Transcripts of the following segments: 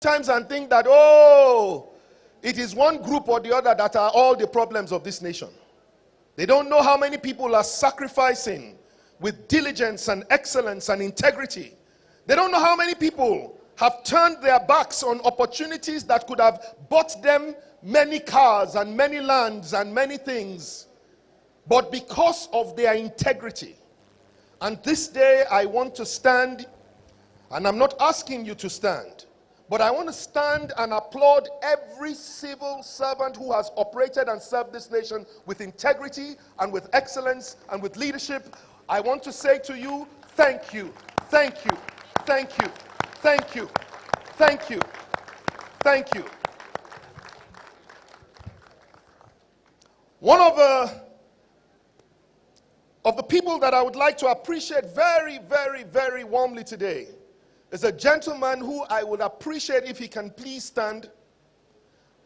times and think that, oh, it is one group or the other that are all the problems of this nation. They don't know how many people are sacrificing with diligence and excellence and integrity. They don't know how many people have turned their backs on opportunities that could have bought them many cars and many lands and many things, but because of their integrity. And this day I want to stand, and I'm not asking you to stand, but I want to stand and applaud every civil servant who has operated and served this nation with integrity and with excellence and with leadership. I want to say to you, thank you, thank you, thank you, thank you, thank you, thank you. One of the people that I would like to appreciate very, very, very warmly today is a gentleman who I would appreciate if he can please stand.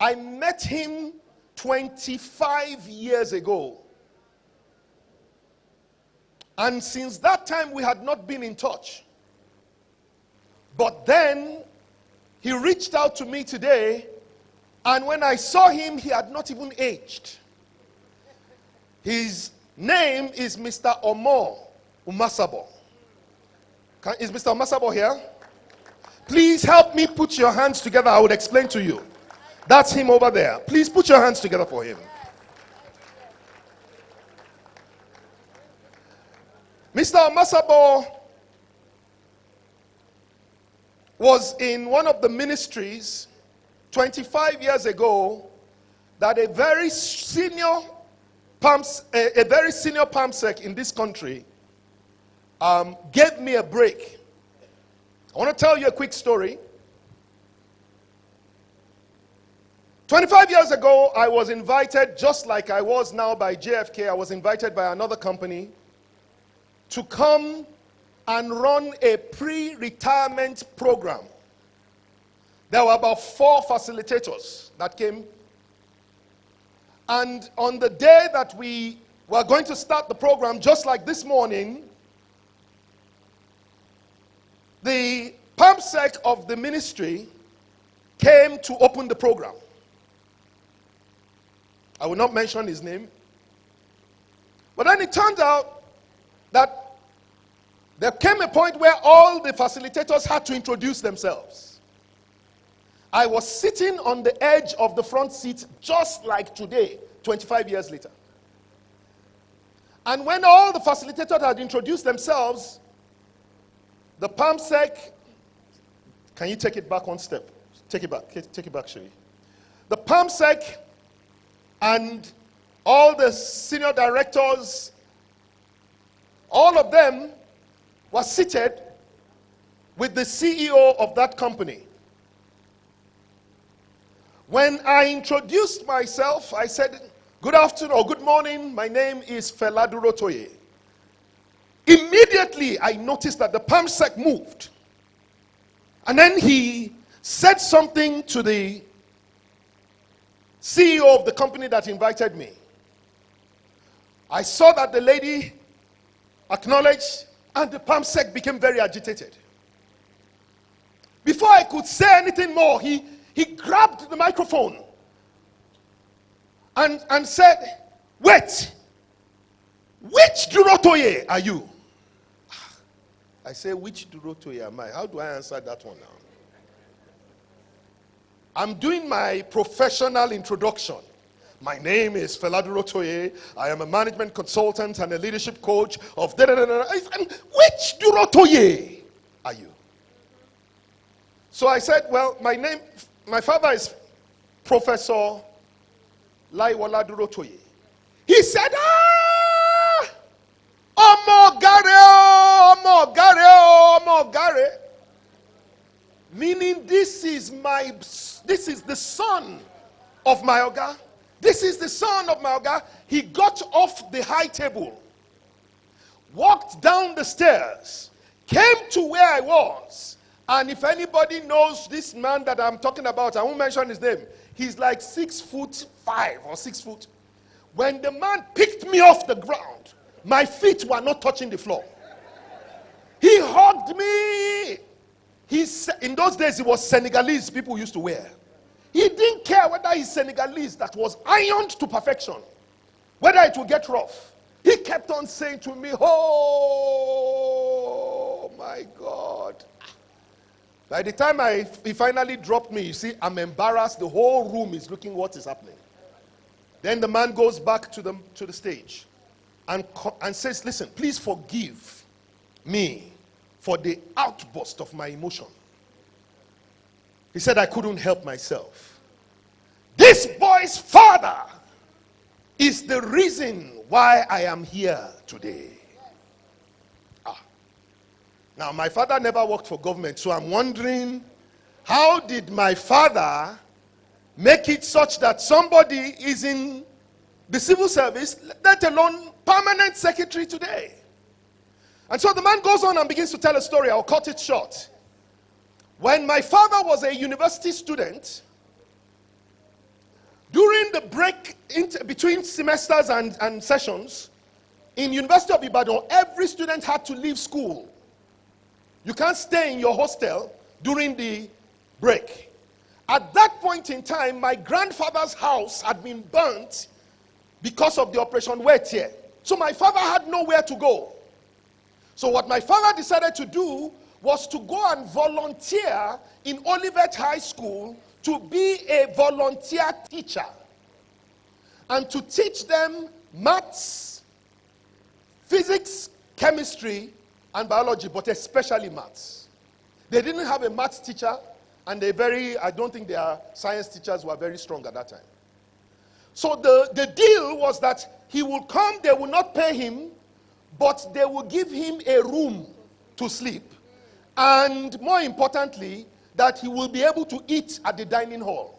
I met him 25 years ago. And since that time, we had not been in touch. But then, he reached out to me today, and when I saw him, he had not even aged. His name is Mr. Omo Umasabo. Is Mr. Umasabo here? Please help me put your hands together. I will explain to you. That's him over there. Please put your hands together for him. Mr. Umasabo was in one of the ministries 25 years ago that a very senior PAMSEC in this country gave me a break. I want to tell you a quick story. 25 years ago, I was invited, just like I was now by JFK, I was invited by another company to come and run a pre-retirement program. There were about 4 facilitators that came. And on the day that we were going to start the program, just like this morning, the PAMSEC of the ministry came to open the program. I will not mention his name. But then it turned out that there came a point where all the facilitators had to introduce themselves. I was sitting on the edge of the front seat just like today, 25 years later. And when all the facilitators had introduced themselves, the PAMSEC, can you take it back one step? Take it back, Sherry. The PAMSEC and all the senior directors, all of them were seated with the CEO of that company. When I introduced myself, I said, good afternoon or good morning, my name is Feladuro Toye. Immediately, I noticed that the PAMSEC moved. And then he said something to the CEO of the company that invited me. I saw that the lady acknowledged, and the PAMSEC became very agitated. Before I could say anything more, he grabbed the microphone and said, wait, which Durotoye are you? I say, which Durotoye am I? How do I answer that one now? I'm doing my professional introduction. My name is Feladuro Toye. I am a management consultant and a leadership coach of which Durotoye are you? So I said, well, my father is Professor Laiwola Durotoye. He said, Omogare. Meaning this is the son of my Oga. This is the son of my Oga. He got off the high table, walked down the stairs, came to where I was. And if anybody knows this man that I'm talking about, I won't mention his name. He's like 6'5" or 6 foot. When the man picked me off the ground, my feet were not touching the floor. He hugged me. In those days, it was Senegalese people used to wear. He didn't care whether he's Senegalese that was ironed to perfection, whether it will get rough. He kept on saying to me, oh my God. By the time he finally dropped me, you see, I'm embarrassed. The whole room is looking what is happening. Then the man goes back to the stage and says, listen, please forgive me for the outburst of my emotion. He said, I couldn't help myself. This boy's father is the reason why I am here today. Now, my father never worked for government, so I'm wondering, how did my father make it such that somebody is in the civil service, let alone permanent secretary today? And so the man goes on and begins to tell a story. I'll cut it short. When my father was a university student, during the break between semesters and sessions, in University of Ibadan, every student had to leave school. You can't stay in your hostel during the break. At that point in time, my grandfather's house had been burnt because of the Operation Wet here. So my father had nowhere to go. So what my father decided to do was to go and volunteer in Olivet High School to be a volunteer teacher and to teach them maths, physics, chemistry, and biology, but especially maths. They didn't have a maths teacher, and I don't think their science teachers were very strong at that time. So the deal was that he will come, they will not pay him, but they will give him a room to sleep. And more importantly, that he will be able to eat at the dining hall.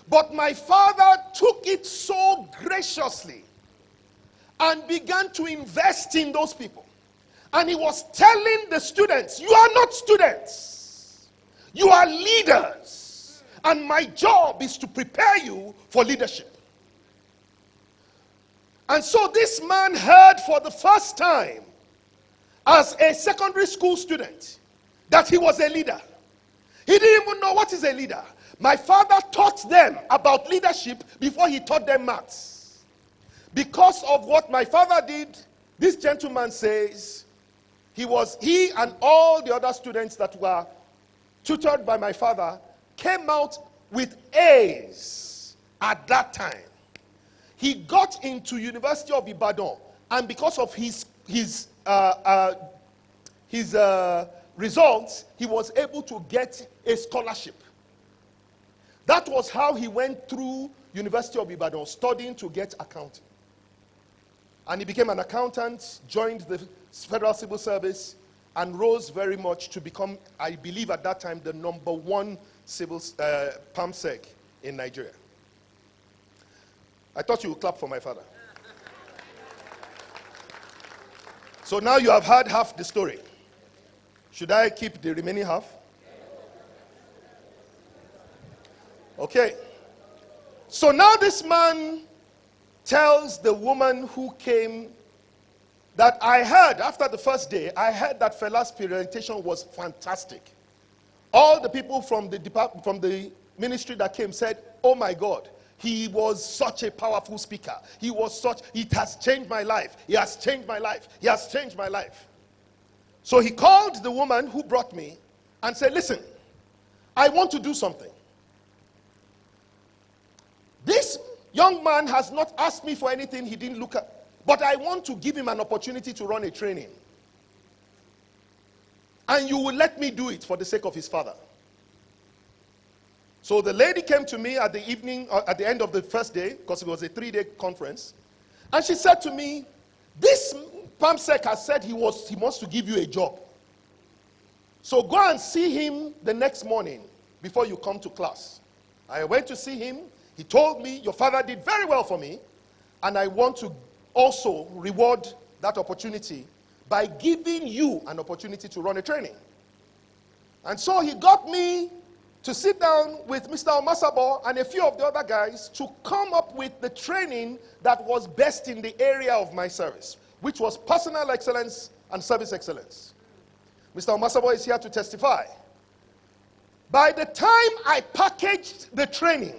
But my father took it so graciously and began to invest in those people. And he was telling the students, you are not students. You are leaders. And my job is to prepare you for leadership. And so this man heard for the first time as a secondary school student that he was a leader. He didn't even know what is a leader. My father taught them about leadership before he taught them maths. Because of what my father did, this gentleman says, he and all the other students that were tutored by my father came out with A's at that time. He got into University of Ibadan, and because of his results, he was able to get a scholarship. That was how he went through University of Ibadan, studying to get accounting. And he became an accountant, joined the Federal Civil Service, and rose very much to become, I believe at that time, the #1 civil PAMSEC in Nigeria. I thought you would clap for my father. So now you have heard half the story. Should I keep the remaining half? Okay. So now this man tells the woman who came that I heard after the first day, I heard that Fela's presentation was fantastic. All the people from the ministry that came said, oh my God, he was such a powerful speaker. It has changed my life. He has changed my life. He has changed my life. So he called the woman who brought me and said, listen, I want to do something. This young man has not asked me for anything he didn't look at, but I want to give him an opportunity to run a training. And you will let me do it for the sake of his father. So the lady came to me at the evening, at the end of the first day, because it was a 3-day conference, and she said to me, this PAMSEC has said he wants to give you a job. So go and see him the next morning before you come to class. I went to see him. He told me, your father did very well for me, and I want to also reward that opportunity by giving you an opportunity to run a training. And so he got me to sit down with Mr. Omasabo and a few of the other guys to come up with the training that was best in the area of my service, which was personal excellence and service excellence. Mr. Omasabo is here to testify. By the time I packaged the training,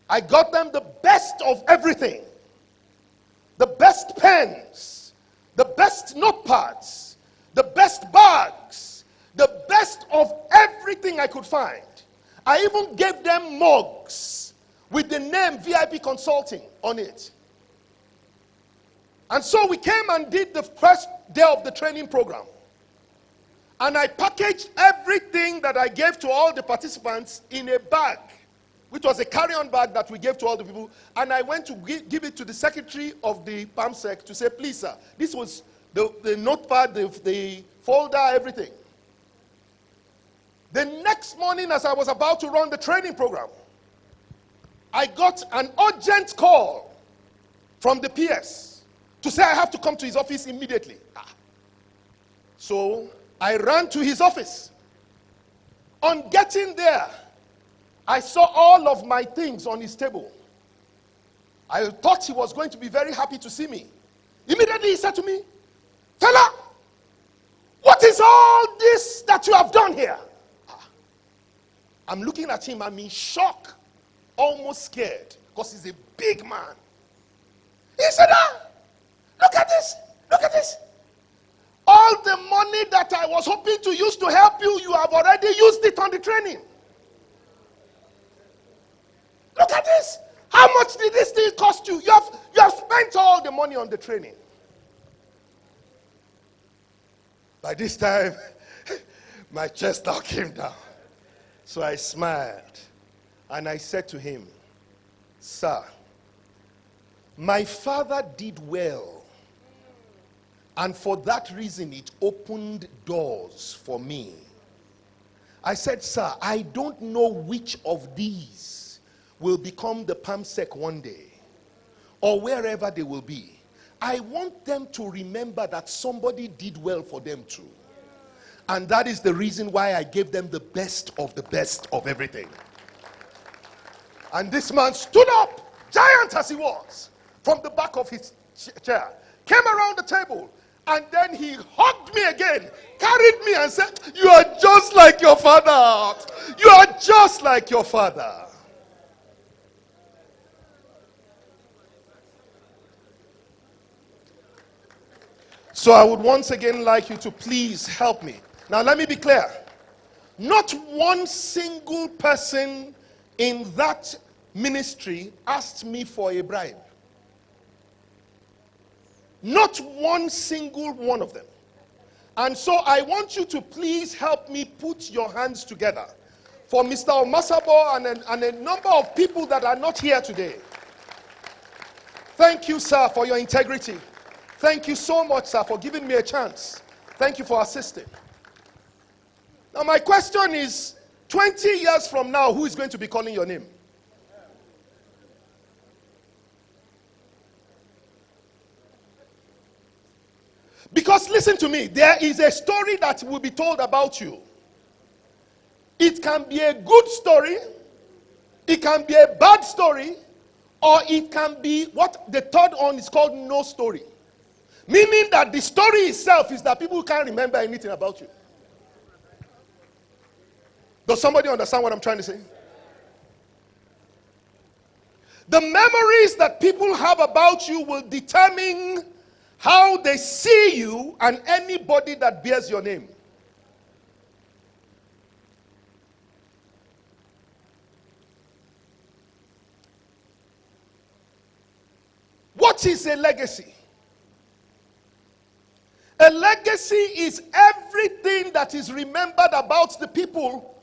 I got them the best of everything. The best pens, the best notepads, the best bags, the best of everything I could find. I even gave them mugs with the name VIP Consulting on it. And so we came and did the first day of the training program. And I packaged everything that I gave to all the participants in a bag, which was a carry-on bag that we gave to all the people. And I went to give it to the secretary of the PAMSEC to say, please, sir, this was the notepad, the folder, everything. The next morning, as I was about to run the training program, I got an urgent call from the PS to say I have to come to his office immediately. So I ran to his office. On getting there, I saw all of my things on his table. I thought he was going to be very happy to see me. Immediately he said to me, fella, what is all this that you have done here? I'm looking at him, I'm in shock, almost scared, because he's a big man. He said, look at this, look at this. All the money that I was hoping to use to help you, you have already used it on the training. Look at this. How much did this thing cost you? You have spent all the money on the training. By this time, my chest now came down. So I smiled and I said to him, sir, my father did well. And for that reason, it opened doors for me. I said, sir, I don't know which of these will become the PAMSEC one day, or wherever they will be. I want them to remember that somebody did well for them too. And that is the reason why I gave them the best of everything. And this man stood up, giant as he was, from the back of his chair, came around the table, and then he hugged me again, carried me and said, you are just like your father. You are just like your father. So I would once again like you to please help me. Now let me be clear. Not one single person in that ministry asked me for a bribe. Not one single one of them. And so I want you to please help me put your hands together for Mr. Omasabo and a number of people that are not here today. Thank you, sir, for your integrity. Thank you so much, sir, for giving me a chance. Thank you for assisting. Now, my question is, 20 years from now, who is going to be calling your name? Because listen to me, there is a story that will be told about you. It can be a good story, it can be a bad story, or it can be what the third one is called no story. Meaning that the story itself is that people can't remember anything about you. Does somebody understand what I'm trying to say? The memories that people have about you will determine how they see you and anybody that bears your name. What is a legacy? A legacy is everything that is remembered about the people,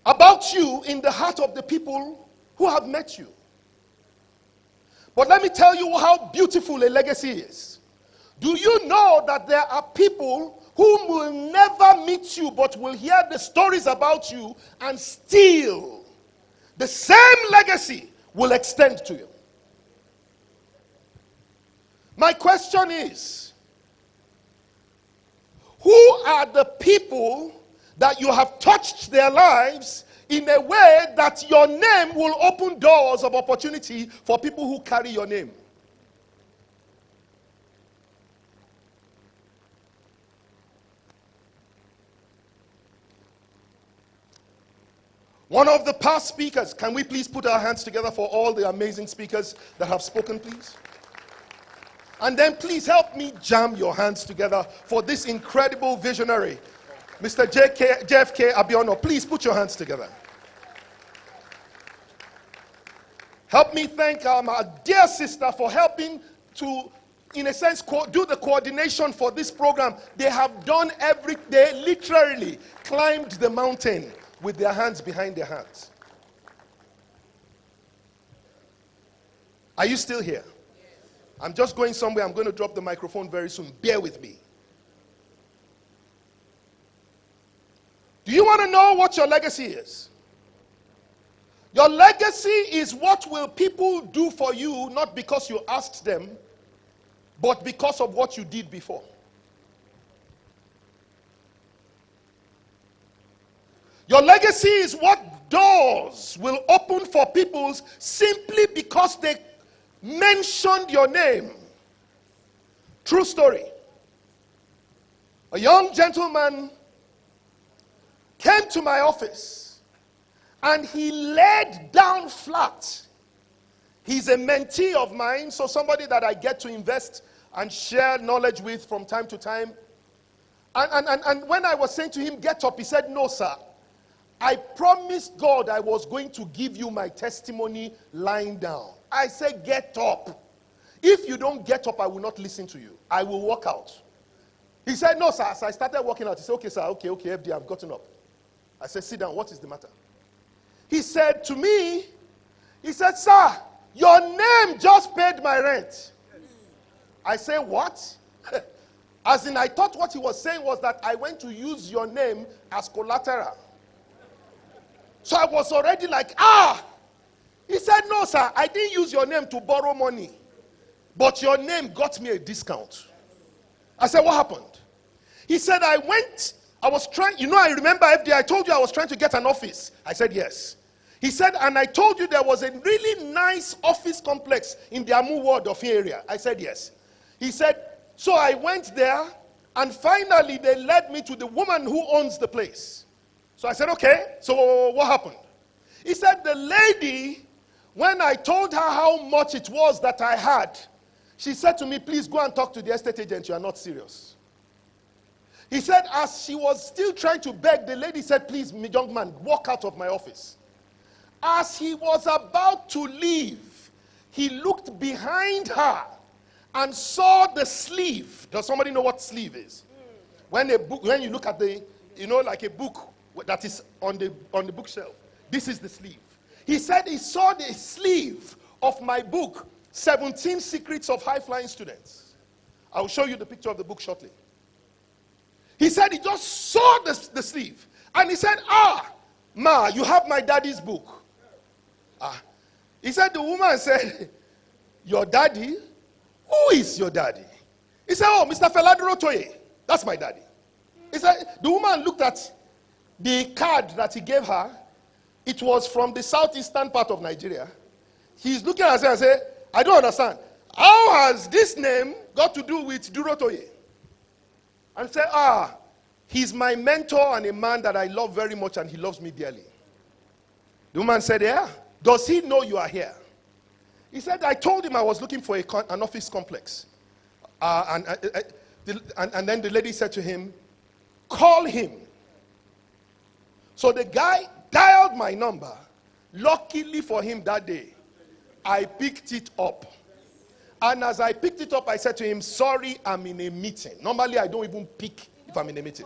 about you in the heart of the people who have met you. But let me tell you how beautiful a legacy is. Do you know that there are people who will never meet you but will hear the stories about you, and still the same legacy will extend to you? My question is, who are the people that you have touched their lives in a way that your name will open doors of opportunity for people who carry your name? One of the past speakers, can we please put our hands together for all the amazing speakers that have spoken, please? And then please help me jam your hands together for this incredible visionary, Mr. JFK Abiono. Please put your hands together. Help me thank our dear sister for helping to, in a sense, do the coordination for this program. They have done they literally climbed the mountain with their hands behind their hands. Are you still here? I'm just going somewhere. I'm going to drop the microphone very soon. Bear with me. Do you want to know what your legacy is? Your legacy is what will people do for you, not because you asked them, but because of what you did before. Your legacy is what doors will open for people simply because they mentioned your name. True story. A young gentleman came to my office and he laid down flat. He's a mentee of mine, so somebody that I get to invest and share knowledge with from time to time. And when I was saying to him, get up, he said, no, sir. I promised God I was going to give you my testimony lying down. I said, get up. If you don't get up, I will not listen to you. I will walk out. He said, no, sir. So I started walking out. He said, okay, sir. Okay, FD, I've gotten up. I said, sit down. What is the matter? He said to me, he said, sir, your name just paid my rent. I said, what? As in, I thought what he was saying was that I went to use your name as collateral. So I was already like, He said, no, sir, I didn't use your name to borrow money. But your name got me a discount. I said, what happened? He said, I was trying, I remember FD, I told you I was trying to get an office. I said, yes. He said, and I told you there was a really nice office complex in the Amu ward of area. I said, yes. He said, so I went there, and finally they led me to the woman who owns the place. So I said, okay, so what happened? He said, the lady, when I told her how much it was that I had, she said to me, please go and talk to the estate agent, you are not serious. He said, as she was still trying to beg, the lady said, please, young man, walk out of my office. As he was about to leave, he looked behind her and saw the sleeve. Does somebody know what sleeve is? When you look at like a book that is on the bookshelf. This is the sleeve. He said he saw the sleeve of my book, 17 Secrets of High-Flying Students. I will show you the picture of the book shortly. He said he just saw the sleeve. And he said, ma, you have my daddy's book. He said, the woman said, your daddy? Who is your daddy? He said, oh, Mr. Feladuro Toye. That's my daddy. He said, the woman looked at the card that he gave her. It was from the southeastern part of Nigeria. He's looking at her and said, I don't understand. How has this name got to do with Duro Toye? And said, he's my mentor and a man that I love very much and he loves me dearly. The woman said, yeah. Does he know you are here? He said, I told him I was looking for an office complex. And then the lady said to him, call him. So the guy dialed my number. Luckily for him that day, I picked it up. And as I picked it up, I said to him, sorry, I'm in a meeting. Normally, I don't even pick if I'm in a meeting.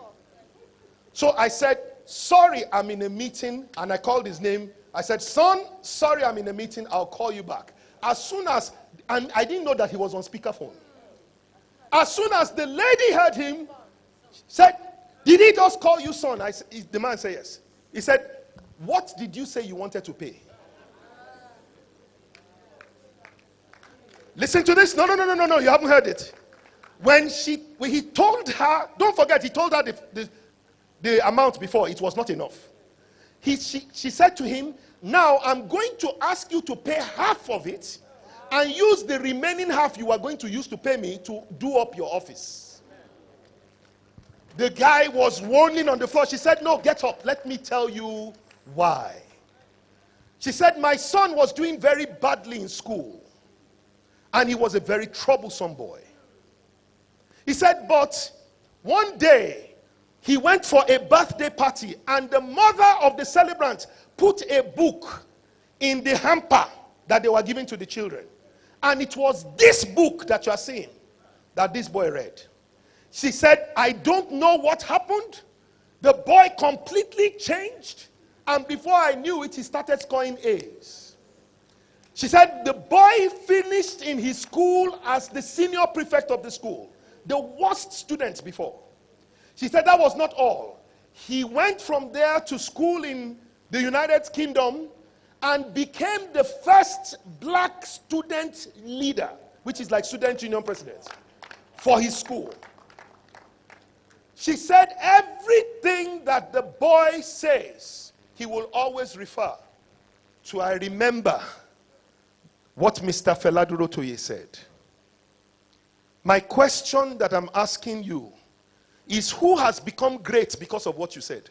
So I said, sorry, I'm in a meeting. And I called his name. I said, son, sorry, I'm in a meeting. I'll call you back. As soon as, and I didn't know that he was on speakerphone. As soon as the lady heard him, said, did he just call you son? The man said yes. He said, what did you say you wanted to pay? Listen to this. No, you haven't heard it. When he told her, don't forget, he told her the amount before. It was not enough. She said to him, now I'm going to ask you to pay half of it and use the remaining half you are going to use to pay me to do up your office. The guy was rolling on the floor. She said, no, get up. Let me tell you why. She said, my son was doing very badly in school. And he was a very troublesome boy. He said, but one day, he went for a birthday party. And the mother of the celebrant put a book in the hamper that they were giving to the children. And it was this book that you are seeing that this boy read. She said, I don't know what happened. The boy completely changed. And before I knew it, he started scoring A's. She said the boy finished in his school as the senior prefect of the school. The worst student before. She said that was not all. He went from there to school in the United Kingdom and became the first black student leader, which is like student union president, for his school. She said everything that the boy says, he will always refer to, I remember what Mr. Feladuro Toye said. My question that I'm asking you is, who has become great because of what you said?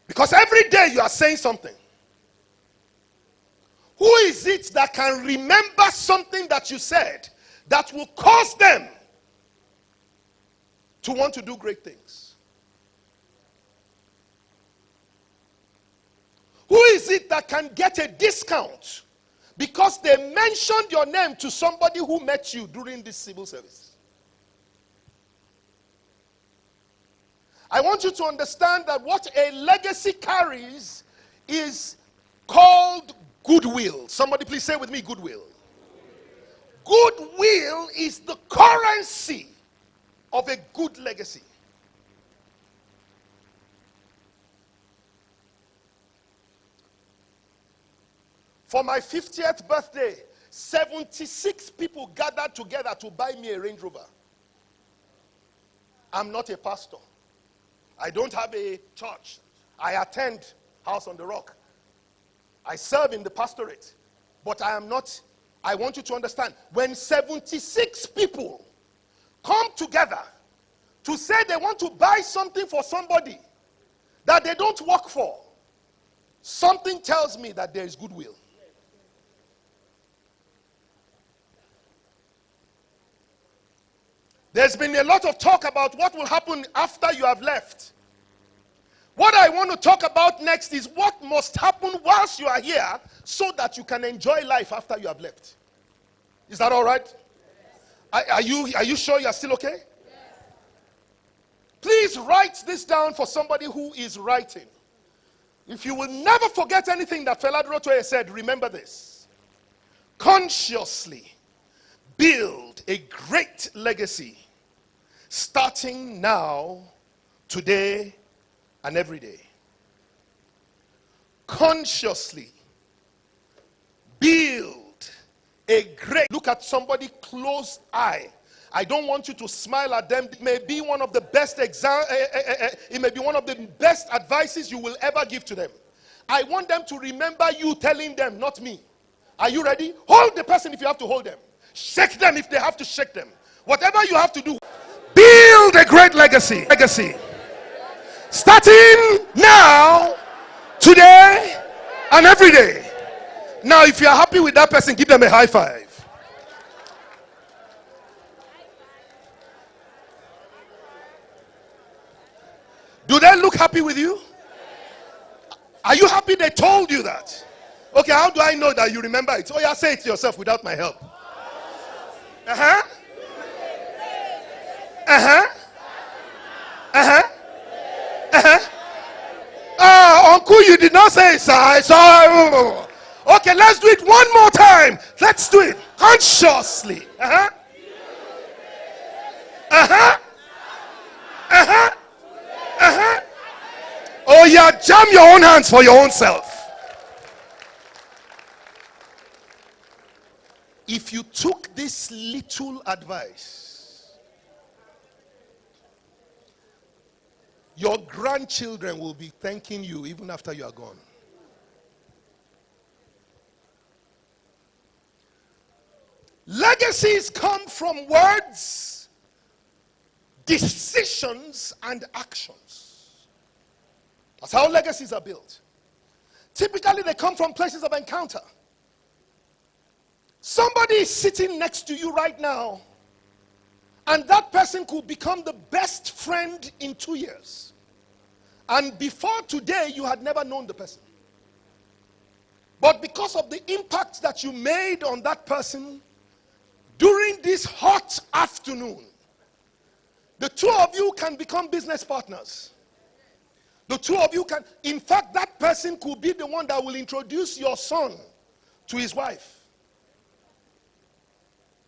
Because every day you are saying something. Who is it that can remember something that you said that will cause them to want to do great things? Who is it that can get a discount because they mentioned your name to somebody who met you during this civil service? I want you to understand that what a legacy carries is called goodwill. Somebody please say with me, goodwill. Goodwill is the currency of a good legacy. For my 50th birthday, 76 people gathered together to buy me a Range Rover. I'm not a pastor. I don't have a church. I attend House on the Rock. I serve in the pastorate. But I am not, I want you to understand, when 76 people come together to say they want to buy something for somebody that they don't work for, something tells me that there is goodwill. There's been a lot of talk about what will happen after you have left. What I want to talk about next is what must happen whilst you are here so that you can enjoy life after you have left. Is that all right? Are you sure you are still okay? Please write this down for somebody who is writing. If you will never forget anything that Feladuro Toye said, remember this. Consciously build a great legacy starting now, today, and every day. Consciously build a great, look at somebody close eye. I don't want you to smile at them. It may be one of the best it may be one of the best advices you will ever give to them. I want them to remember you telling them, not me. Are you ready? Hold the person if you have to hold them. Shake them if they have to shake them. Whatever you have to do. Build a great legacy. Starting now, today, and every day. Now, if you are happy with that person, give them a high five. Do they look happy with you? Are you happy they told you that? Okay, how do I know that you remember it? Oh yeah, say it to yourself without my help. Uh-huh. Uh-huh. Uh-huh. Uh-huh. Uncle, you did not say it, sir. I saw. Okay, let's do it one more time. Let's do it consciously. Uh-huh. Uh-huh. Uh-huh. Uh-huh. Oh yeah, jam your own hands for your own self. If you took this little advice, your grandchildren will be thanking you even after you are gone. Legacies come from words, decisions, and actions. That's how legacies are built. Typically, they come from places of encounter. Somebody is sitting next to you right now, and that person could become the best friend in 2 years. And before today, you had never known the person. But because of the impact that you made on that person during this hot afternoon, the two of you can become business partners. The two of you can, in fact, that person could be the one that will introduce your son to his wife,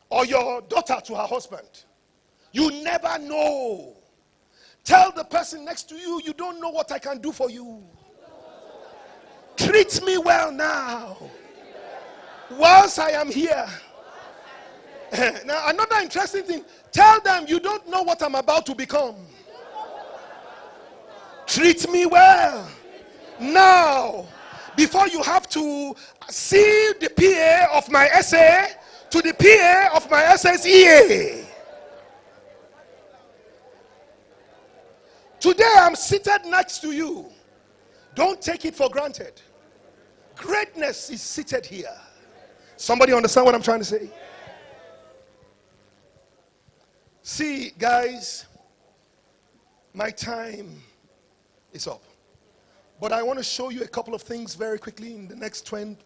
or your daughter to her husband. You never know. Tell the person next to you, you don't know what I can do for you. Treat me well now, whilst I am here. Now, another interesting thing, tell them you don't know what I'm about to become. Treat me well now, before you have to see the PA of my essay to the PA of my SSEA. Today I'm seated next to you. Don't take it for granted. Greatness is seated here. Somebody understand what I'm trying to say? See, guys, my time is up. But I want to show you a couple of things very quickly in the next 10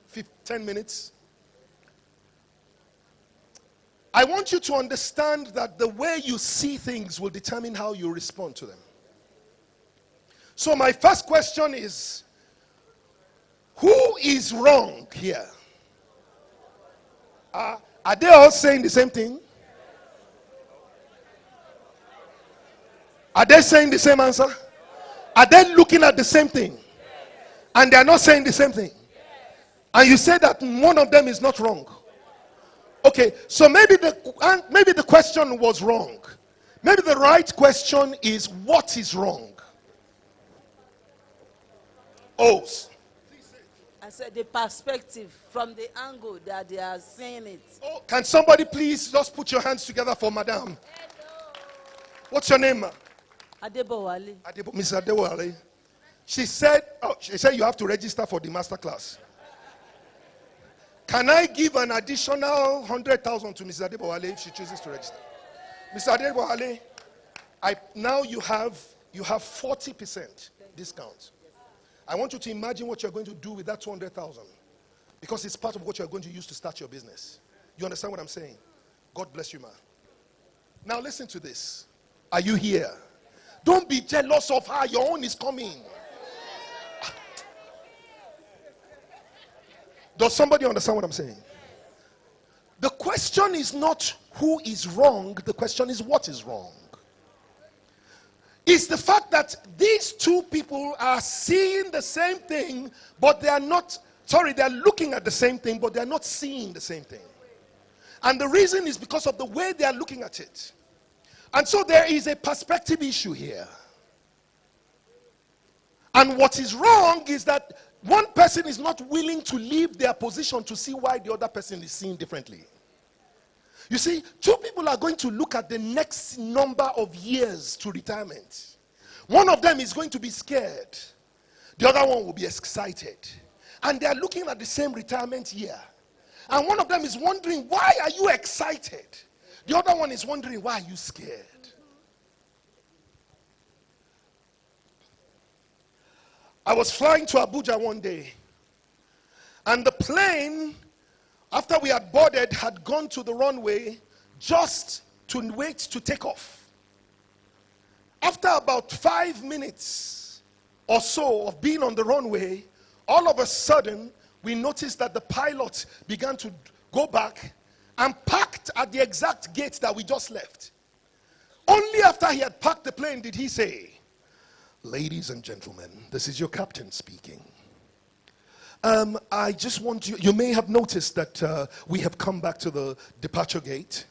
minutes. I want you to understand that the way you see things will determine how you respond to them. So my first question is, who is wrong here? Are they all saying the same thing? Are they saying the same answer? Are they looking at the same thing? And they are not saying the same thing? And you say that one of them is not wrong. Okay, so maybe the question was wrong. Maybe the right question is, what is wrong? Oh. I said the perspective, from the angle that they are seeing it. Oh, can somebody please just put your hands together for Madam? Hello. What's your name, ma? Adebowale. Miss Adebowale. She said you have to register for the master class. Can I give an additional 100,000 to Miss Adebowale if she chooses to register? Miss Adebowale, now you have 40% discount. I want you to imagine what you're going to do with that 200,000, because it's part of what you're going to use to start your business. You understand what I'm saying? God bless you, ma. Now listen to this. Are you here? Don't be jealous of her. Your own is coming. Does somebody understand what I'm saying? The question is not who is wrong. The question is what is wrong. It's the fact that these two people are seeing the same thing, but they are not, they're looking at the same thing, but they're not seeing the same thing. And the reason is because of the way they are looking at it. And so there is a perspective issue here. And what is wrong is that one person is not willing to leave their position to see why the other person is seeing differently. You see, two people are going to look at the next number of years to retirement. One of them is going to be scared. The other one will be excited. And they are looking at the same retirement year. And one of them is wondering, why are you excited? The other one is wondering, why are you scared? I was flying to Abuja one day. And the plane, after we had boarded, had gone to the runway just to wait to take off. After about 5 minutes or so of being on the runway, all of a sudden, we noticed that the pilot began to go back and parked at the exact gate that we just left. Only after he had parked the plane did he say, "Ladies and gentlemen, this is your captain speaking. I just want you may have noticed that we have come back to the departure gate.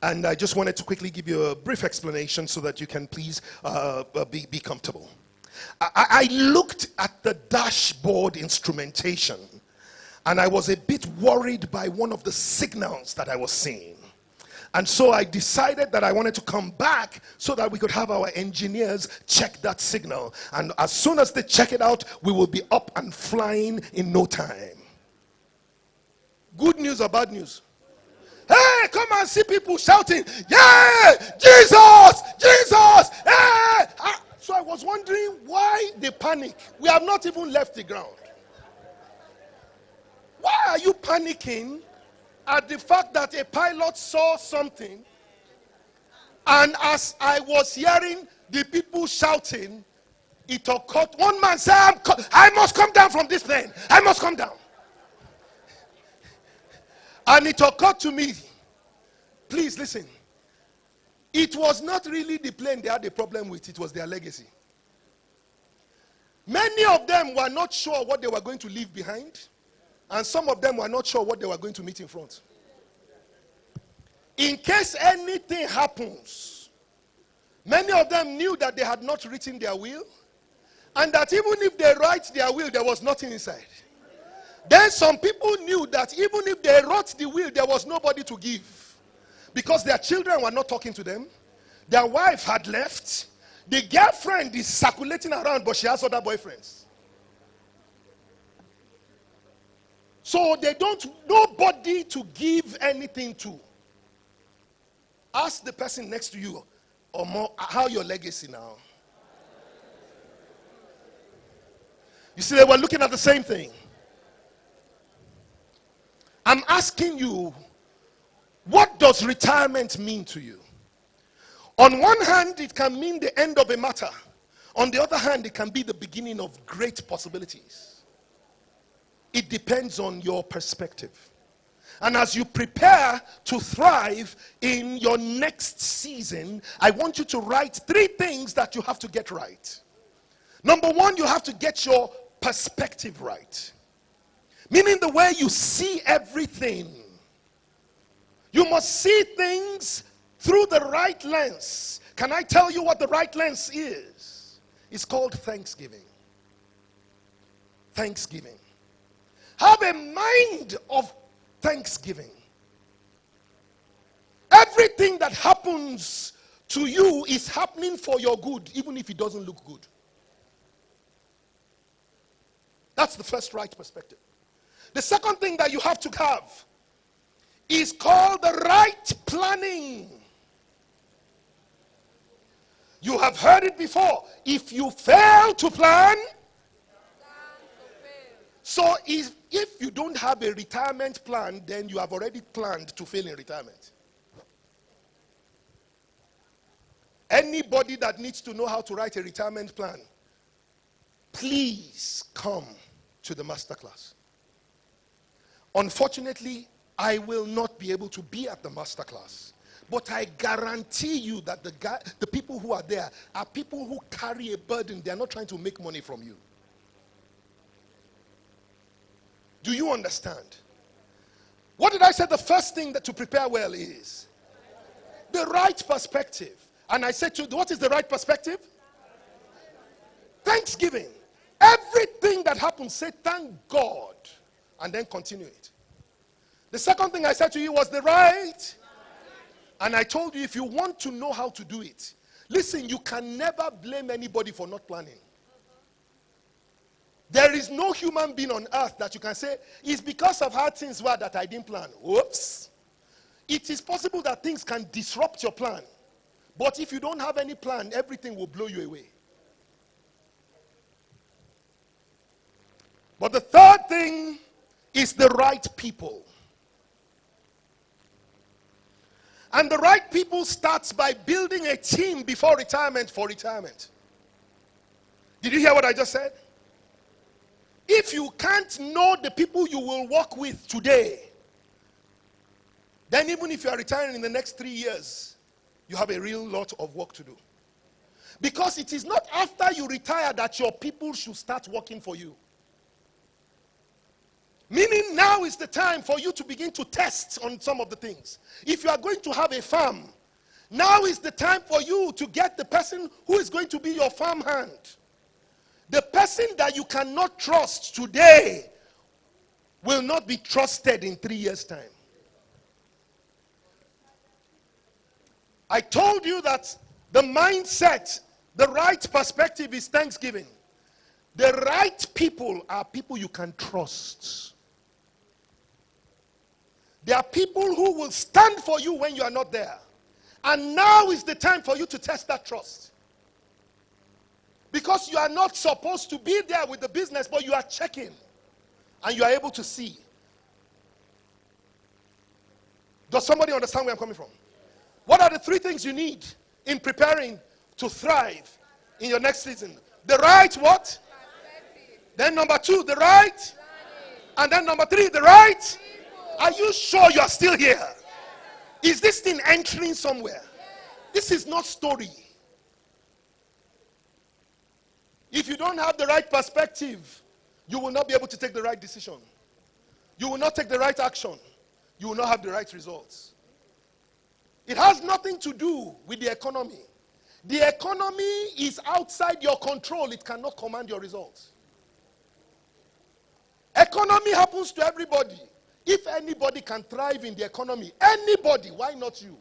And I just wanted to quickly give you a brief explanation so that you can please be comfortable." I looked at the dashboard instrumentation, and I was a bit worried by one of the signals that I was seeing. And so I decided that I wanted to come back so that we could have our engineers check that signal. And as soon as they check it out, we will be up and flying in no time. Good news or bad news? Hey, come and see people shouting, yeah, Jesus, Jesus, hey. So I was wondering why they panic. We have not even left the ground. Why are you panicking at the fact that a pilot saw something, and as I was hearing the people shouting, it occurred, one man said, I must come down from this plane. I must come down. And it occurred to me, please listen, it was not really the plane they had a problem with, it was their legacy. Many of them were not sure what they were going to leave behind, and some of them were not sure what they were going to meet in front. In case anything happens, many of them knew that they had not written their will, and that even if they write their will, there was nothing inside. Then some people knew that even if they wrote the will, there was nobody to give, because their children were not talking to them, their wife had left, the girlfriend is circulating around, but she has other boyfriends. So they don't, nobody to give anything to. Ask the person next to you, or more, how your legacy now. You see, they were looking at the same thing. I'm asking you, what does retirement mean to you? On one hand, it can mean the end of a matter. On the other hand, it can be the beginning of great possibilities. It depends on your perspective. And as you prepare to thrive in your next season, I want you to write 3 things that you have to get right. Number 1, you have to get your perspective right. Meaning the way you see everything. You must see things through the right lens. Can I tell you what the right lens is? It's called thanksgiving. Thanksgiving. Have a mind of thanksgiving. Everything that happens to you is happening for your good, even if it doesn't look good. That's the first right perspective. The second thing that you have to have is called the right planning. You have heard it before. If you fail to plan, so if you don't have a retirement plan, then you have already planned to fail in retirement. Anybody that needs to know how to write a retirement plan, please come to the masterclass. Unfortunately, I will not be able to be at the masterclass. But I guarantee you that the people who are there are people who carry a burden. They are not trying to make money from you. Do you understand? What did I say the first thing that to prepare well is? The right perspective. And I said to you, what is the right perspective? Thanksgiving. Everything that happens, say thank God. And then continue it. The second thing I said to you was the right. And I told you, if you want to know how to do it, listen, you can never blame anybody for not planning. There is no human being on earth that you can say, it's because of how things were that I didn't plan. Whoops. It is possible that things can disrupt your plan. But if you don't have any plan, everything will blow you away. But the third thing is the right people. And the right people starts by building a team before retirement for retirement. Did you hear what I just said? If you can't know the people you will work with today, then even if you are retiring in the next 3 years, you have a real lot of work to do. Because it is not after you retire that your people should start working for you. Meaning now is the time for you to begin to test on some of the things. If you are going to have a farm, now is the time for you to get the person who is going to be your farm hand. The person that you cannot trust today will not be trusted in 3 years' time. I told you that the mindset, the right perspective is thanksgiving. The right people are people you can trust. There are people who will stand for you when you are not there. And now is the time for you to test that trust. Because you are not supposed to be there with the business, but you are checking. And you are able to see. Does somebody understand where I'm coming from? What are the three things you need in preparing to thrive in your next season? The right what? Then number two, the right. And then number three, the right. Are you sure you are still here? Is this thing entering somewhere? This is not story. If you don't have the right perspective, you will not be able to take the right decision. You will not take the right action. You will not have the right results. It has nothing to do with the economy. The economy is outside your control. It cannot command your results. Economy happens to everybody. If anybody can thrive in the economy, anybody, why not you?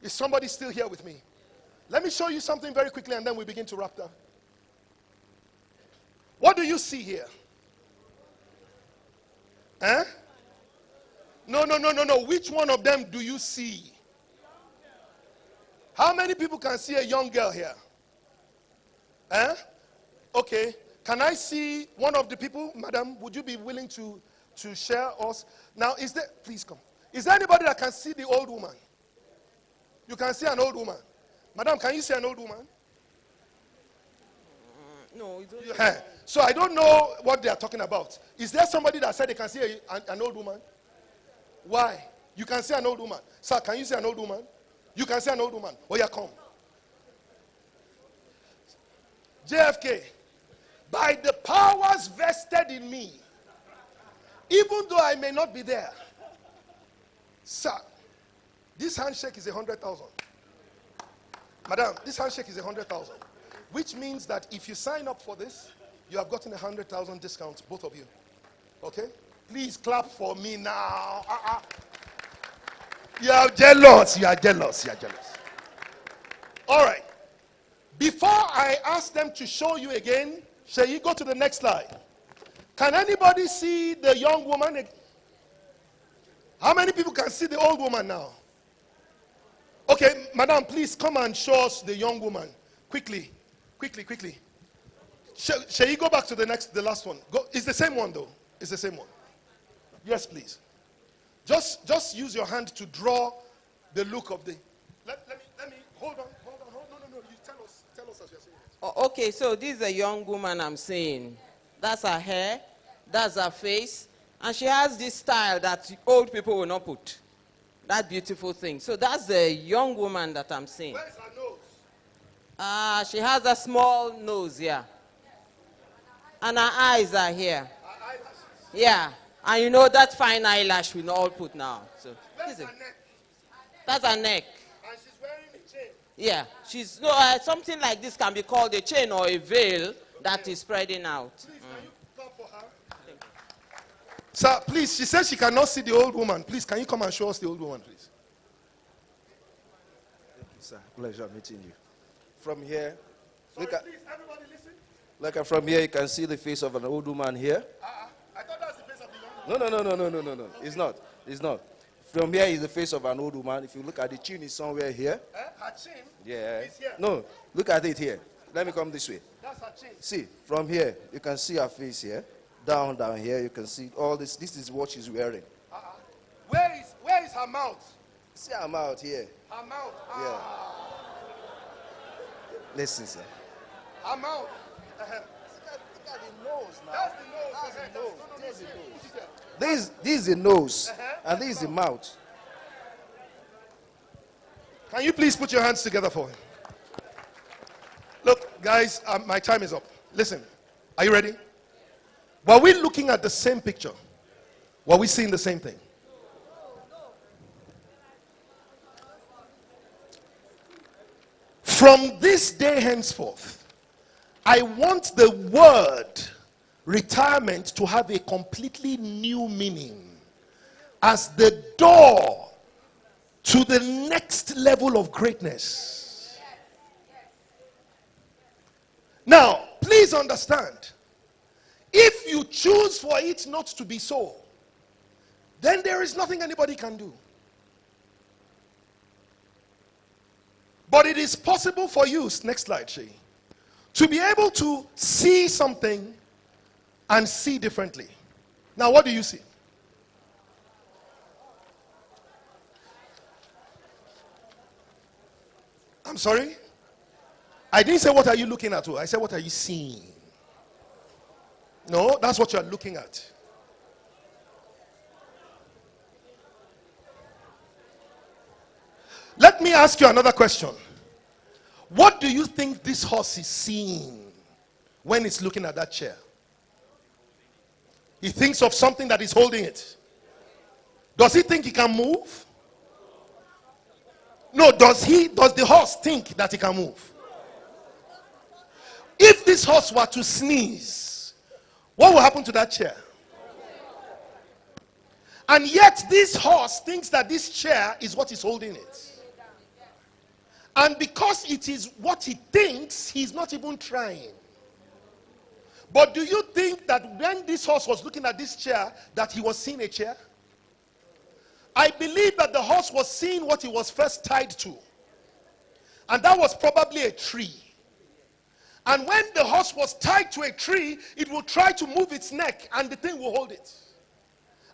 Is somebody still here with me? Let me show you something very quickly and then we begin to wrap up. What do you see here? Eh? No. Which one of them do you see? How many people can see a young girl here? Eh? Okay. Can I see one of the people? Madam, would you be willing to share us? Now, please come. Is there anybody that can see the old woman? You can see an old woman. Madam, can you see an old woman? No, it's okay. Yeah. So I don't know what they are talking about. Is there somebody that said they can see an old woman? Why? You can see an old woman. Sir, can you see an old woman? You can see an old woman. Oh yeah, come. JFK. By the powers vested in me, even though I may not be there, sir, this handshake is 100,000. Madam, this handshake is 100,000. Which means that if you sign up for this, you have gotten 100,000 discounts, both of you. Okay? Please clap for me now. You are jealous. You are jealous. You are jealous. All right. Before I ask them to show you again, shall you go to the next slide? Can anybody see the young woman? How many people can see the old woman now? Okay, madam, please come and show us the young woman. Quickly. Shall you go back to the last one? Go. It's the same one though. It's the same one. Yes, please. Just use your hand to draw the look of the. Let me hold on. No. You tell us as you're saying it. Oh, okay, so this is a young woman I'm seeing. That's her hair. That's her face. And she has this style that old people will not put. That beautiful thing. So that's the young woman that I'm seeing. Where is her nose? She has a small nose, yeah. And her eyes are here. Her eyelashes. Yeah. And you know that fine eyelash we all put now. So Where's her neck? that's her neck. And she's wearing a chain. Yeah. Something like this can be called a chain or a veil that is spreading out. Please, can you clap for her? Sir, please, she says she cannot see the old woman. Please, can you come and show us the old woman, please? Thank you, sir. Pleasure meeting you. From here, Sorry, please, everybody listen. from here, you can see the face of an old woman here. I thought that was the face of the young woman. No. Okay. It's not. From here is the face of an old woman. If you look at the chin, is somewhere here. Her chin Yeah. is here. No, look at it here. Let me come this way. That's her chin. See, from here, you can see her face here. Down here, you can see all this. This is what she's wearing. Where is her mouth? See her mouth here. Her mouth. Yeah. Listen, sir. Her mouth. Look at the nose now. That's the nose. That's the No, nose. this is the nose. This is the nose, and this is the mouth. Can you please put your hands together for him? Look, guys, my time is up. Listen, are you ready? Were we looking at the same picture? Were we seeing the same thing? From this day henceforth, I want the word retirement to have a completely new meaning. as the door to the next level of greatness. Now, please understand, if you choose for it not to be so, then there is nothing anybody can do. But it is possible for you, next slide, Shay, to be able to see something and see differently. Now, what do you see? I'm sorry? I didn't say what are you looking at. I said what are you seeing? No, that's what you're looking at. Let me ask you another question. What do you think this horse is seeing when it's looking at that chair? He thinks of something that is holding it. Does he think he can move? No, does the horse think that he can move? If this horse were to sneeze, what will happen to that chair? And yet this horse thinks that this chair is what is holding it. And because it is what he thinks, he's not even trying. But do you think that when this horse was looking at this chair, that he was seeing a chair? I believe that the horse was seeing what he was first tied to. And that was probably a tree. And when the horse was tied to a tree, it will try to move its neck and the thing will hold it.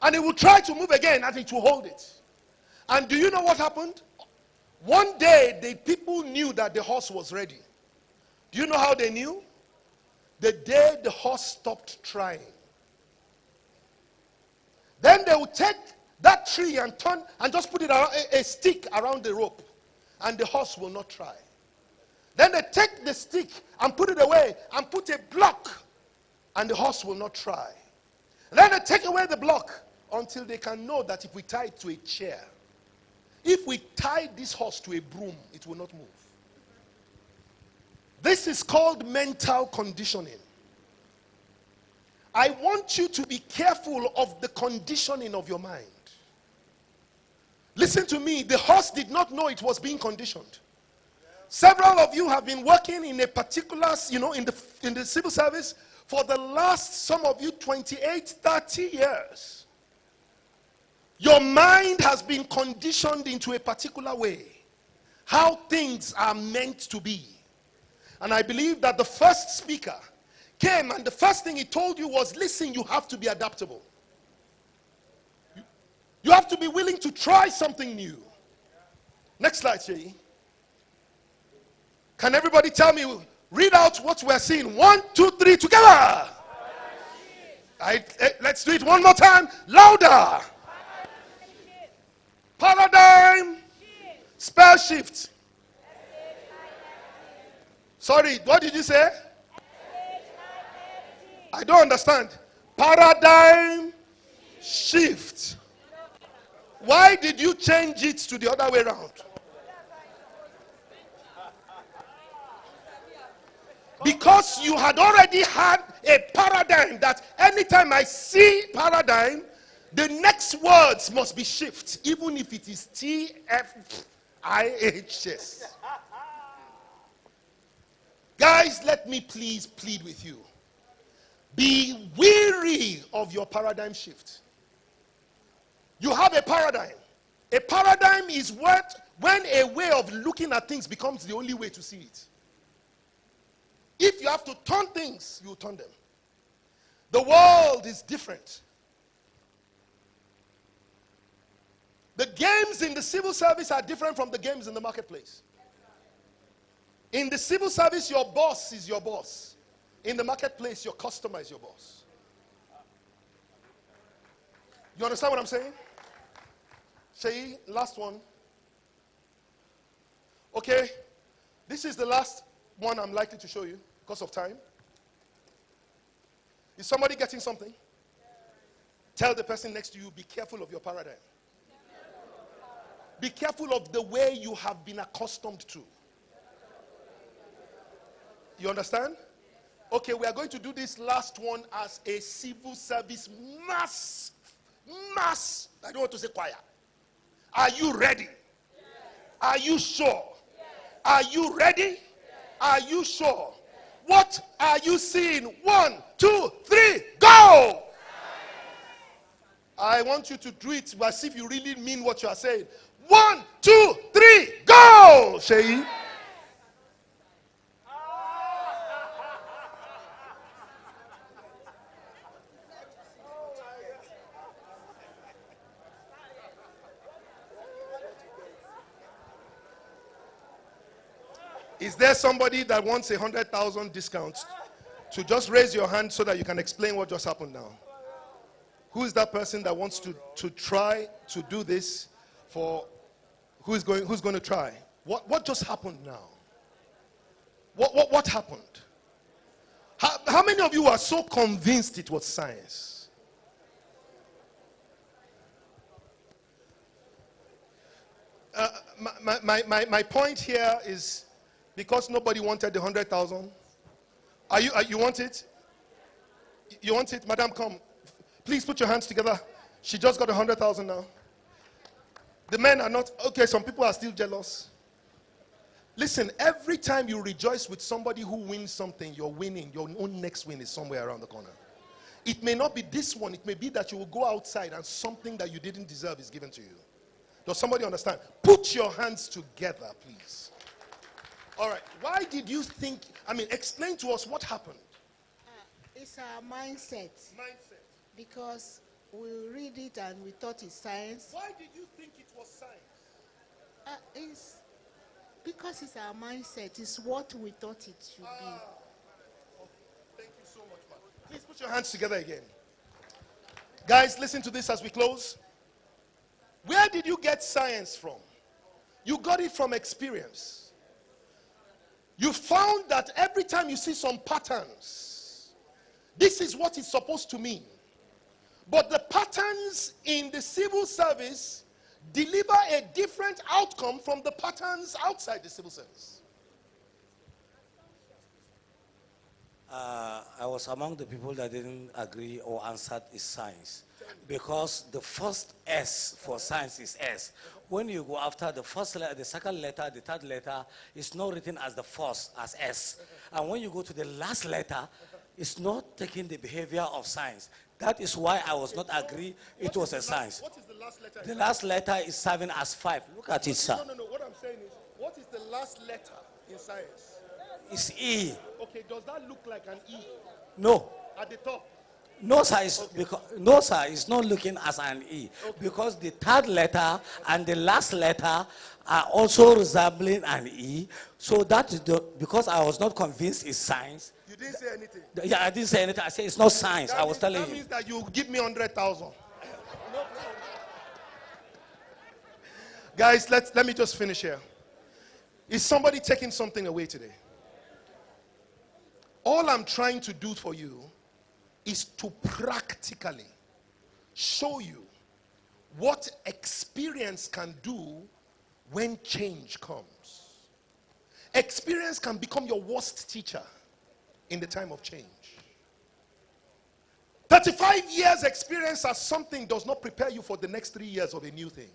And it will try to move again and it will hold it. And do you know what happened? One day, the people knew that the horse was ready. Do you know how they knew? The day the horse stopped trying. Then they would take that tree and turn and just put it around, a stick around the rope, and the horse will not try. Then they take the stick and put it away and put a block, and the horse will not try. Then they take away the block until they can know that if we tie it to a chair, if we tie this horse to a broom, it will not move. This is called mental conditioning. I want you to be careful of the conditioning of your mind. Listen to me, the horse did not know it was being conditioned. Several of you have been working in a particular, in the civil service for the last, some of you, 28, 30 years. Your mind has been conditioned into a particular way, how things are meant to be. And I believe that the first speaker came and the first thing he told you was, listen, you have to be adaptable. You have to be willing to try something new. Next slide, Shay. Can everybody tell me, read out what we're seeing? 1, 2, 3, together. Let's do it one more time, louder. Paradigm spell shift. Sorry, what did you say? I don't understand. Paradigm shift. Why did you change it to the other way around? Because you had already had a paradigm that anytime I see paradigm, the next words must be shift, even if it is TFIHS. Guys, let me please plead with you. Be weary of your paradigm shift. You have a paradigm. A paradigm is when a way of looking at things becomes the only way to see it. If you have to turn things, you turn them. The world is different. The games in the civil service are different from the games in the marketplace. In the civil service, your boss is your boss. In the marketplace, your customer is your boss. You understand what I'm saying? Shay, last one. Okay, this is the last one I'm likely to show you because of time. Is somebody getting something? Tell the person next to you, be careful of your paradigm. Be careful of the way you have been accustomed to. You understand? Okay, we are going to do this last one as a civil service mass mass, I don't want to say choir. Are you ready? Are you sure? Are you ready? Are you sure? What are you seeing? 1, 2, 3, go! I want you to do it as if you really mean what you are saying. 1, 2, 3, go! Sheyi. Is there somebody that wants 100,000 discount? To just raise your hand so that you can explain what just happened now. Who is that person that wants to try to do this for? Who's going to try? What just happened now? What happened? How many of you are so convinced it was science? My point here is, because nobody wanted the 100,000. You want it? You want it? Madam, come. Please put your hands together. She just got 100,000 now. The men are not. Okay, some people are still jealous. Listen, every time you rejoice with somebody who wins something, you're winning. Your own next win is somewhere around the corner. It may not be this one. It may be that you will go outside and something that you didn't deserve is given to you. Does somebody understand? Put your hands together, please. All right. Why did you think? Explain to us what happened. It's our mindset. Mindset. Because we read it and we thought it's science. Why did you think it was science? It's because it's our mindset. It's what we thought it should be. Okay. Thank you so much, man. Please put your hands together again. Guys, listen to this as we close. Where did you get science from? You got it from experience. You found that every time you see some patterns, this is what it's supposed to mean. But the patterns in the civil service deliver a different outcome from the patterns outside the civil service. I was among the people that didn't agree or answered is science. Because the first S for science is S. When you go after the first letter, the second letter, the third letter, it's not written as the first, as S. And when you go to the last letter, it's not taking the behavior of science. That is why I was not agree it was a science. What is the last letter? The last letter is serving as 5. Look at it, sir. No. What I'm saying is, what is the last letter in science? It's E. Okay, does that look like an E? No. At the top? No, sir, no, sir, it's not looking as an E. Okay. Because the third letter and the last letter are also resembling an E. So that is because I was not convinced it's science. You didn't say anything? Yeah, I didn't say anything. I said it's not science. I was telling you. That means that you give me 100,000. Guys, let me just finish here. Is somebody taking something away today? All I'm trying to do for you is to practically show you what experience can do when change comes. Experience can become your worst teacher in the time of change. 35 years experience as something does not prepare you for the next 3 years of a new thing.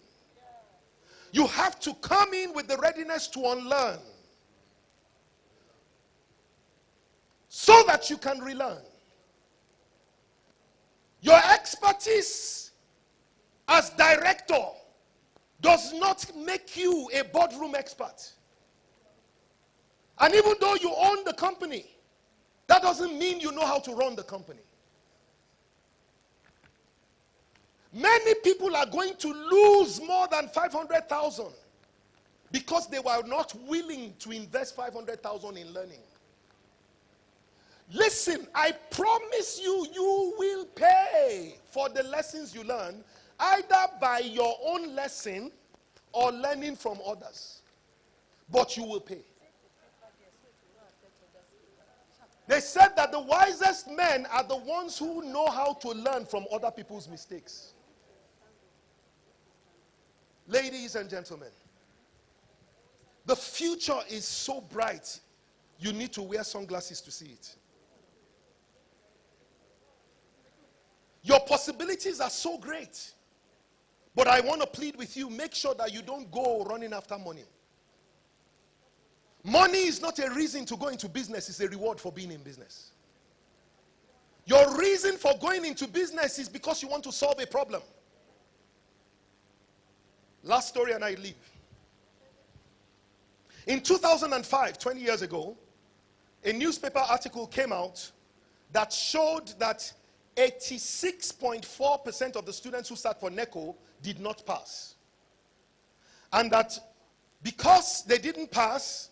You have to come in with the readiness to unlearn so that you can relearn. Your expertise as director does not make you a boardroom expert. And even though you own the company, that doesn't mean you know how to run the company. Many people are going to lose more than 500,000 because they were not willing to invest 500,000 in learning. Listen, I promise you, you will pay for the lessons you learn, either by your own lesson or learning from others. But you will pay. They said that the wisest men are the ones who know how to learn from other people's mistakes. Ladies and gentlemen, the future is so bright, you need to wear sunglasses to see it. Your possibilities are so great. But I want to plead with you, make sure that you don't go running after money. Money is not a reason to go into business, it's a reward for being in business. Your reason for going into business is because you want to solve a problem. Last story and I leave. In 2005, 20 years ago, a newspaper article came out that showed that 86.4% of the students who sat for NECO did not pass. And that because they didn't pass,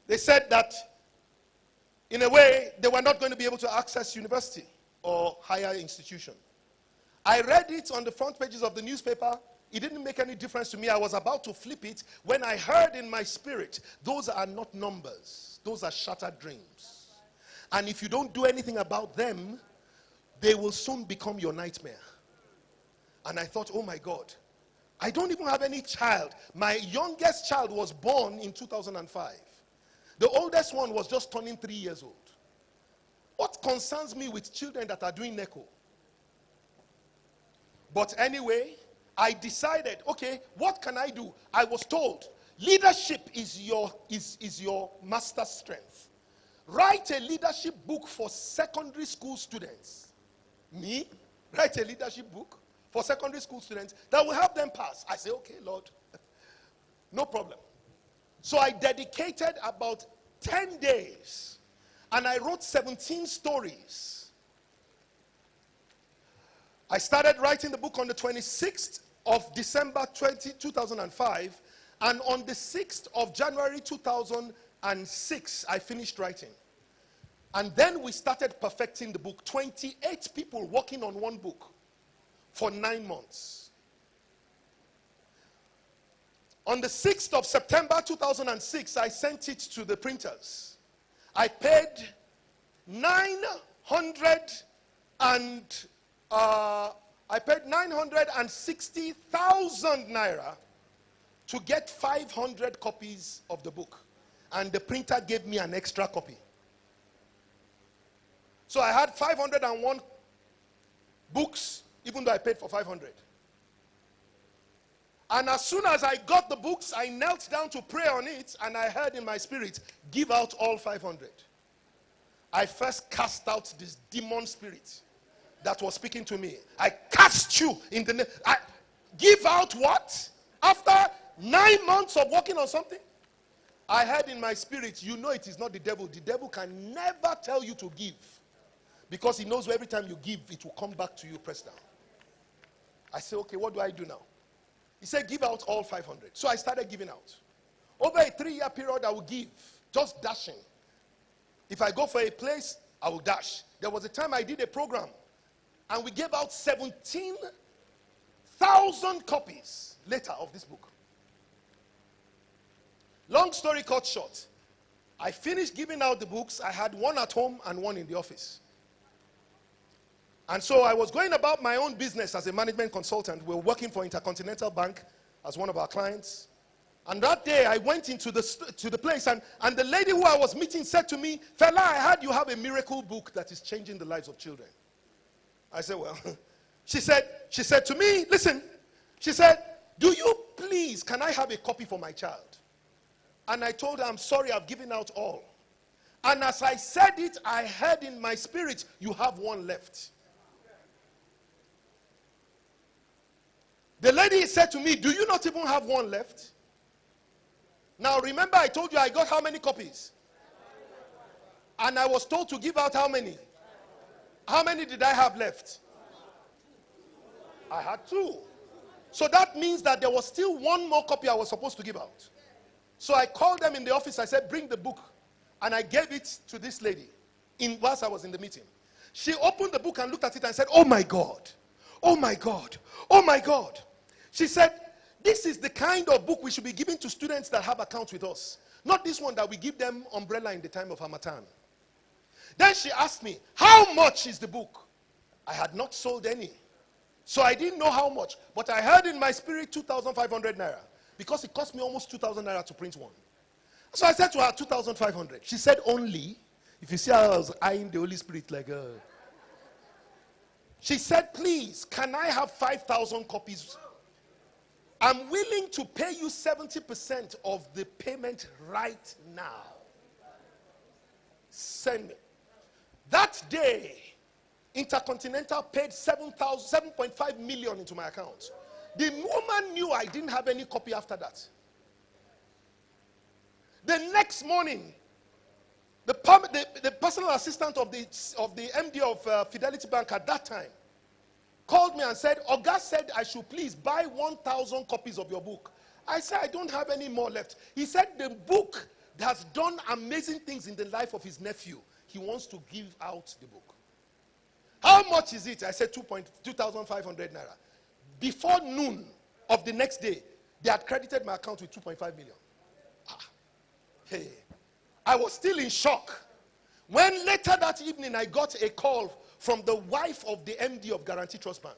they said that in a way they were not going to be able to access university or higher institution. I read it on the front pages of the newspaper. It didn't make any difference to me. I was about to flip it when I heard in my spirit, those are not numbers. Those are shattered dreams. And if you don't do anything about them, they will soon become your nightmare. And I thought, oh my God, I don't even have any child. My youngest child was born in 2005. The oldest one was just turning 3 years old. What concerns me with children that are doing NECO? But anyway, I decided, okay, what can I do? I was told, leadership is your master strength. Write a leadership book for secondary school students. Me? Write a leadership book for secondary school students that will help them pass. I say, okay, Lord, no problem. So I dedicated about 10 days and I wrote 17 stories. I started writing the book on the 26th of December 2005, and on the 6th of January 2006, I finished writing. And then we started perfecting the book. 28 people working on one book for 9 months. On the 6th of September 2006, I sent it to the printers. I paid 960,000 naira to get 500 copies of the book. And the printer gave me an extra copy. So I had 501 books, even though I paid for 500. And as soon as I got the books, I knelt down to pray on it, and I heard in my spirit, give out all 500. I first cast out this demon spirit that was speaking to me. I cast you in the name. I give out what? After 9 months of working on something? I heard in my spirit, you know it is not the devil. The devil can never tell you to give. Because he knows every time you give, it will come back to you pressed down. I said, okay, what do I do now? He said, give out all 500. So I started giving out. Over a 3-year period, I will give, just dashing. If I go for a place, I will dash. There was a time I did a program, and we gave out 17,000 copies later of this book. Long story cut short, I finished giving out the books. I had one at home and one in the office. And so I was going about my own business as a management consultant. We were working for Intercontinental Bank as one of our clients. And that day I went into the place, and the lady who I was meeting said to me, "Fella, I heard you have a miracle book that is changing the lives of children." I said, well, she said to me, listen, she said, "Do you please, can I have a copy for my child?" And I told her, "I'm sorry, I've given out all." And as I said it, I heard in my spirit, "You have one left." The lady said to me, "Do you not even have one left?" Now remember, I told you I got how many copies? And I was told to give out how many? How many did I have left? I had 2. So that means that there was still one more copy I was supposed to give out. So I called them in the office. I said, "Bring the book." And I gave it to this lady whilst I was in the meeting. She opened the book and looked at it and said, "Oh my God, oh my God, oh my God." She said, "This is the kind of book we should be giving to students that have accounts with us. Not this one that we give them umbrella in the time of Harmattan." Then she asked me, "How much is the book?" I had not sold any. So I didn't know how much. But I heard in my spirit 2,500 naira. Because it cost me almost 2,000 naira to print one. So I said to her, 2,500. She said, "Only?" If you see how I was eyeing the Holy Spirit like, She said, please, can I have 5,000 copies? I'm willing to pay you 70% of the payment right now. Send me. That day, Intercontinental paid 7.5 million into my account. The woman knew I didn't have any copy after that. The next morning, the personal assistant of the MD of Fidelity Bank at that time called me and said, Oga said I should please buy 1,000 copies of your book. I said, I don't have any more left. He said the book has done amazing things in the life of his nephew. He wants to give out the book. How much is it? I said 2,500 naira. Before noon of the next day, they had credited my account with 2.5 million. Hey, I was still in shock. When later that evening I got a call from the wife of the MD of Guarantee Trust Bank.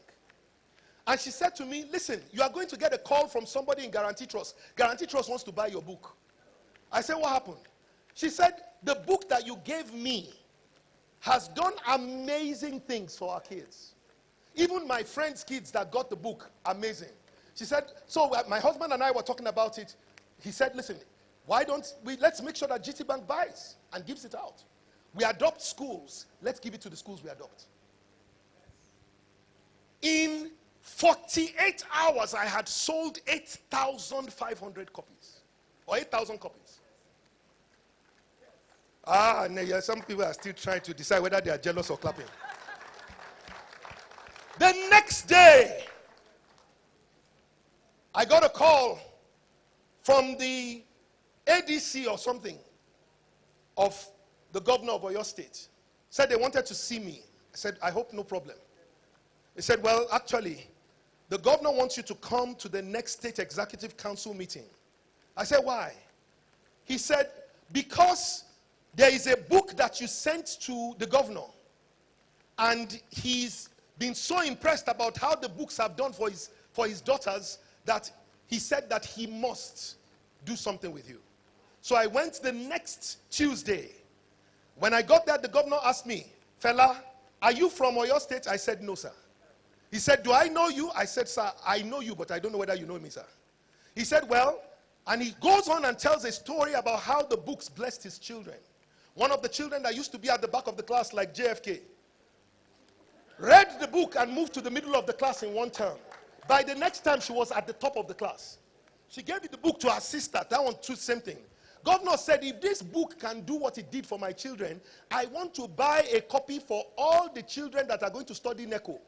And she said to me, listen, you are going to get a call from somebody in Guarantee Trust. Guarantee Trust wants to buy your book. I said, what happened? She said, the book that you gave me has done amazing things for our kids. Even my friends' kids that got the book, amazing. She said, so my husband and I were talking about it. He said, listen, why don't let's make sure that GT Bank buys and gives it out. We adopt schools. Let's give it to the schools we adopt. In 48 hours, I had sold 8,500 copies. Or 8,000 copies. Yeah, some people are still trying to decide whether they are jealous or clapping. The next day, I got a call from the ADC or something of the governor of Oyo State. Said they wanted to see me. I said, I hope no problem. He said, well, actually, the governor wants you to come to the next state executive council meeting. I said, why? He said, because there is a book that you sent to the governor, and he's been so impressed about how the books have done for his daughters that he said that he must do something with you. So I went the next Tuesday. When I got there, the governor asked me, fella, are you from Oyo State? I said, no, sir. He said, do I know you? I said, sir, I know you, but I don't know whether you know me, sir. He said, well, and he goes on and tells a story about how the books blessed his children. One of the children that used to be at the back of the class like JFK read the book and moved to the middle of the class in one term. By the next time, she was at the top of the class. She gave the book to her sister. That one too, same thing. Governor said, if this book can do what it did for my children, I want to buy a copy for all the children that are going to study NECO.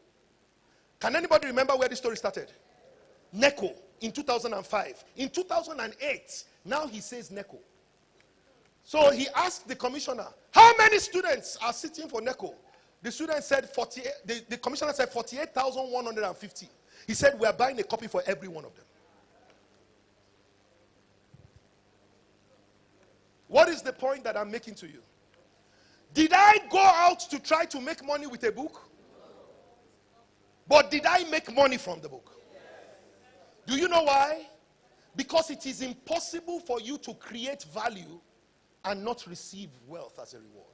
Can anybody remember where this story started? NECO in 2005. In 2008, now he says NECO. So he asked the commissioner, how many students are sitting for NECO? The student said 48, the commissioner said 48,150. He said, we are buying a copy for every one of them. What is the point that I'm making to you? Did I go out to try to make money with a book? But did I make money from the book? Do you know why? Because it is impossible for you to create value and not receive wealth as a reward.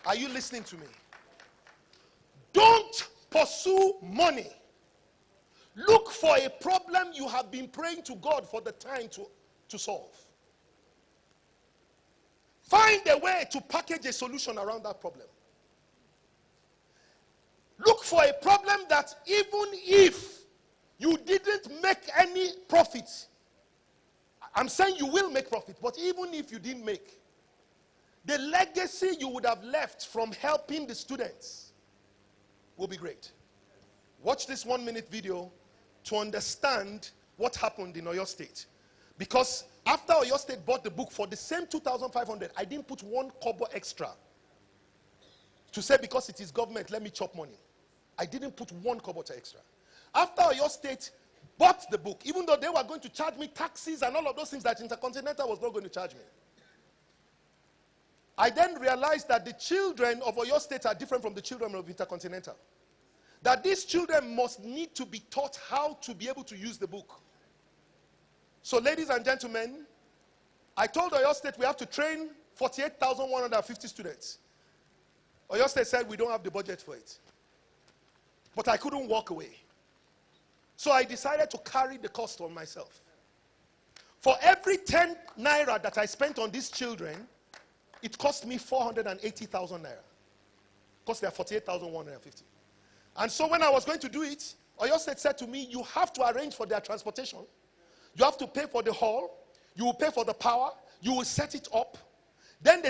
Are you listening to me? Don't pursue money. Look for a problem you have been praying to God for the time to solve. Find a way to package a solution around that problem. Look for a problem that even if you didn't make any profit, I'm saying you will make profit, but even if you didn't make, the legacy you would have left from helping the students will be great. Watch this 1-minute video to understand what happened in Oyo State. Because after Oyo State bought the book for the same 2,500, I didn't put 1 kobo extra to say because it is government, let me chop money. I didn't put 1 kobo extra. After Oyo State bought the book, even though they were going to charge me taxes and all of those things that Intercontinental was not going to charge me, I then realized that the children of Oyo State are different from the children of Intercontinental. That these children must need to be taught how to be able to use the book. So ladies and gentlemen, I told Oyo State we have to train 48,150 students. Oyo State said we don't have the budget for it. But I couldn't walk away. So I decided to carry the cost on myself. For every 10 naira that I spent on these children, it cost me 480,000 naira. Because they are 48,150. And so when I was going to do it, Oyo State said to me, you have to arrange for their transportation. You have to pay for the hall. You will pay for the power. You will set it up. Then they